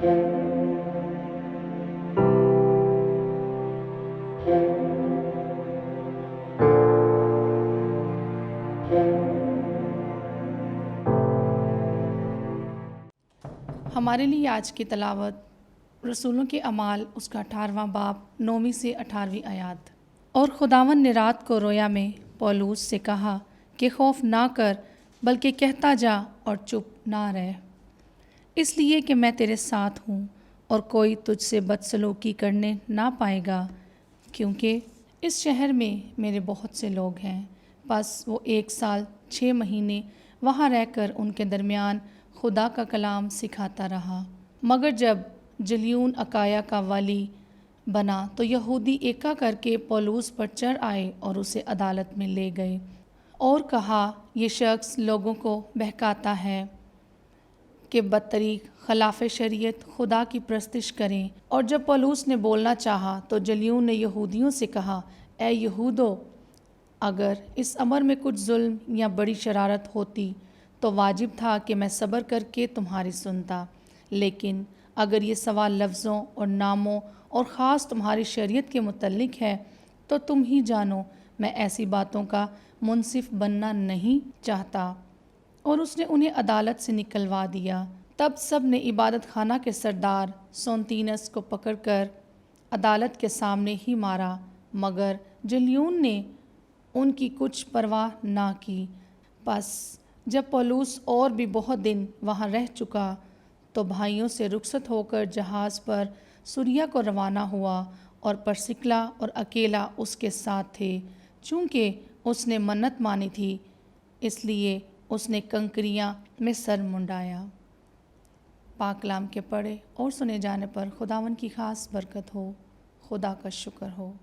हमारे लिए आज की तलावत रसूलों के अमाल उसका 18वां बाब 9वीं से 18वीं आयत। और खुदावन ने रात को रोया में पौलुस से कहा कि खौफ ना कर, बल्कि कहता जा और चुप ना रह, इसलिए कि मैं तेरे साथ हूँ और कोई तुझसे बदसलूकी करने ना पाएगा, क्योंकि इस शहर में मेरे बहुत से लोग हैं। बस वो 1 साल 6 महीने वहाँ रहकर उनके दरमियान खुदा का कलाम सिखाता रहा। मगर जब जलियून अकाया का वाली बना तो यहूदी एका करके पौलुस पर चढ़ आए और उसे अदालत में ले गए और कहा, ये शख्स लोगों को बहकाता है कि बतरीक खिलाफ शरीयत खुदा की प्रस्तिश करें। और जब पौलुस ने बोलना चाहा तो जलियून ने यहूदियों से कहा, ए यहूदो, अगर इस अमर में कुछ जुल्म या बड़ी शरारत होती तो वाजिब था कि मैं सब्र करके तुम्हारी सुनता, लेकिन अगर ये सवाल लफ्ज़ों और नामों और ख़ास तुम्हारी शरीयत के मुतल्लिक है तो तुम ही जानो, मैं ऐसी बातों का मुंसिफ बनना नहीं चाहता। और उसने उन्हें अदालत से निकलवा दिया। तब सब ने इबादत खाना के सरदार सोंतीनस को पकड़कर अदालत के सामने ही मारा, मगर जलियून ने उनकी कुछ परवाह ना की। बस जब पौलुस और भी बहुत दिन वहाँ रह चुका तो भाइयों से रुखसत होकर जहाज़ पर सुरिया को रवाना हुआ और परसिकला और अकेला उसके साथ थे। चूँकि उसने मन्नत मानी थी, इसलिए उसने कंकरियाँ में सर मुंडाया। पाक कलाम के पढ़े और सुने जाने पर खुदावन की ख़ास बरकत हो। खुदा का शुक्र हो।